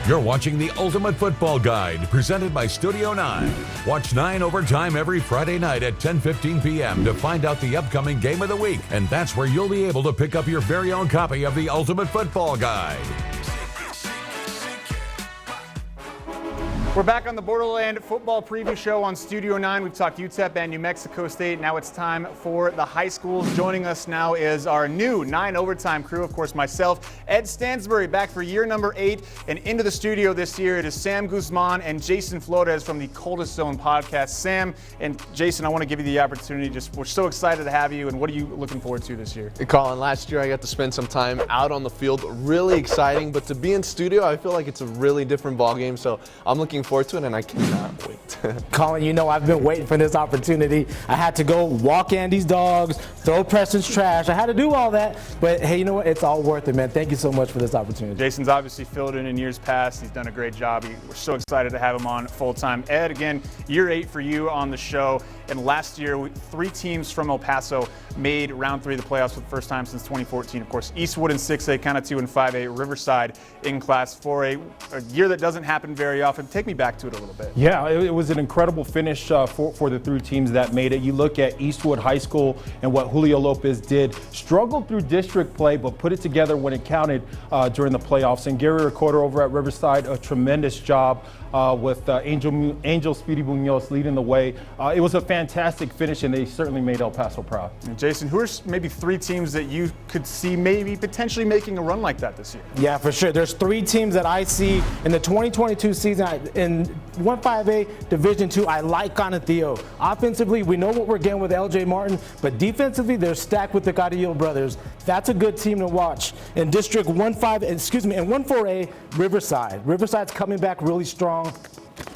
You're watching the Ultimate Football Guide, presented by Studio 9. Watch 9 Overtime every Friday night at 10:15 p.m. to find out the upcoming game of the week. And that's where you'll be able to pick up your very own copy of the Ultimate Football Guide. We're back on the Borderland Football Preview Show on Studio 9. We've talked UTEP and New Mexico State. Now it's time for the high schools. Joining us now is our new 9 Overtime crew. Of course, myself, Ed Stansbury, back for year number 8. And into the studio this year, it is Sam Guzman and Jason Flores from the Coldest Zone podcast. Sam and Jason, I want to give you the opportunity. We're so excited to have you. And what are you looking forward to this year? Colin, last year I got to spend some time out on the field. Really exciting. But to be in studio, I feel like it's a really different ballgame. So I'm looking forward to it, and I cannot wait. Colin, you know I've been waiting for this opportunity. I had to go walk Andy's dogs, throw Preston's trash. I had to do all that, but hey, you know what? It's all worth it, man. Thank you so much for this opportunity. Jason's obviously filled in years past. He's done a great job. We're so excited to have him on full-time. Ed, again, year 8 for you on the show. And last year, 3 teams from El Paso made round 3 of the playoffs for the first time since 2014. Of course, Eastwood in 6A, Conatua in 5A, Riverside in Class 4A. A year that doesn't happen very often. Take me back to it a little bit. Yeah, it was an incredible finish for the 3 teams that made it. You look at Eastwood High School and what Julio Lopez did. Struggled through district play, but put it together when it counted during the playoffs. And Gary Recorder over at Riverside, a tremendous job with Angel Speedy Munoz leading the way. It was a fantastic finish, and they certainly made El Paso proud. And Jason, who are maybe 3 teams that you could see maybe potentially making a run like that this year? Yeah, for sure. There's 3 teams that I see in the 2022 season in 1-5A Division II. I like Conatua. Offensively, we know what we're getting with LJ Martin, but defensively, they're stacked with the Carrillo brothers. That's a good team to watch. In District 1-4A, Riverside. Riverside's coming back really strong.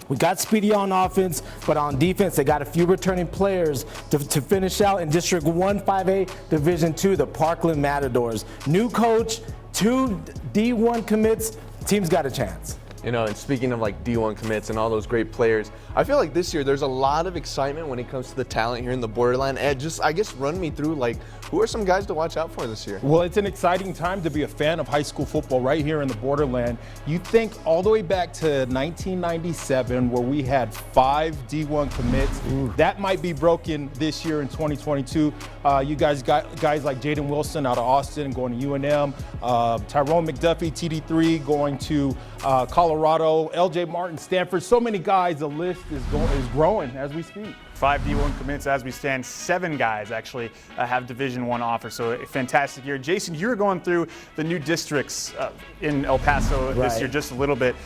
We got Speedy on offense, but on defense, they got a few returning players to finish out in District 1-5A Division II, the Parkland Matadors. New coach, 2 D1 commits, team's got a chance. You know, and speaking of like D1 commits and all those great players, I feel like this year there's a lot of excitement when it comes to the talent here in the Borderland. Ed, I guess run me through, like, who are some guys to watch out for this year? Well, it's an exciting time to be a fan of high school football right here in the Borderland. You think all the way back to 1997, where we had 5 D1 commits. Ooh. That might be broken this year in 2022. You guys got guys like Jaden Wilson out of Austin going to UNM, Tyrone McDuffie, TD3 going to Colorado, LJ Martin, Stanford. So many guys. The list is growing as we speak. 5 D1 commits as we stand. 7 guys actually have Division I offers. So a fantastic year. Jason, you're going through the new districts in El Paso this year just a little bit.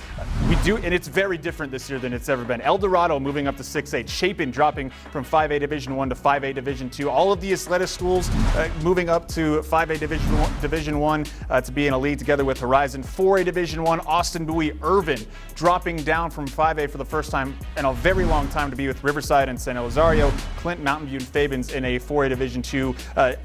We do, and it's very different this year than it's ever been. El Dorado moving up to 6A. Chapin dropping from 5A Division I to 5A Division II. All of the Isleta schools moving up to 5A Division I to be in a league together with Horizon. 4A Division I, Austin Bowie, Irvin dropping down from 5A for the first time in a very long time to be with Riverside and San Rosario, Clinton, Mountain View, and Fabens in a 4A Division II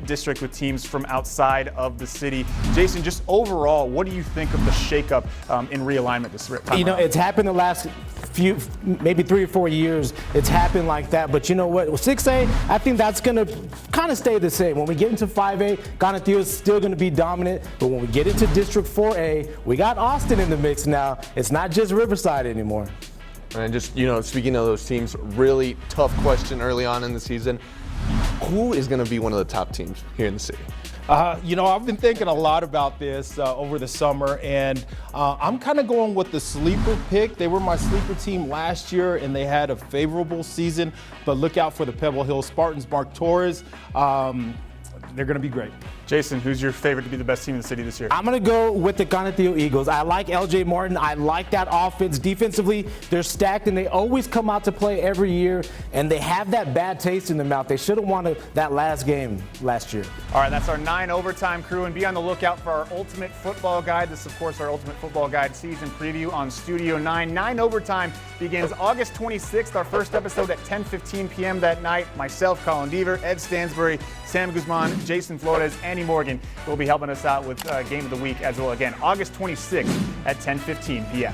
district with teams from outside of the city. Jason, just overall, what do you think of the shakeup in realignment this time? You know, it's happened the last few, maybe 3 or 4 years. It's happened like that, but you know what? With 6A, I think that's going to kind of stay the same. When we get into 5A, Conatua is still going to be dominant, but when we get into District 4A, we got Austin in the mix now. It's not just Riverside anymore. And just, you know, speaking of those teams, really tough question early on in the season. Who is going to be one of the top teams here in the city? You know, I've been thinking a lot about this over the summer, and I'm kind of going with the sleeper pick. They were my sleeper team last year, and they had a favorable season. But look out for the Pebble Hill Spartans. Mark Torres. They're going to be great. Jason, who's your favorite to be the best team in the city this year? I'm going to go with the Conatua Eagles. I like LJ Martin. I like that offense. Defensively, they're stacked, and they always come out to play every year, and they have that bad taste in their mouth. They should have won that last game last year. All right, that's our 9 Overtime crew, and be on the lookout for our Ultimate Football Guide. This, of course, our Ultimate Football Guide season preview on Studio 9. 9 Overtime begins August 26th, our first episode at 10:15 p.m. that night. Myself, Colin Deaver, Ed Stansbury, Sam Guzman, Jason Flores, Andy Morgan will be helping us out with Game of the Week as well. Again, August 26th at 10:15 p.m.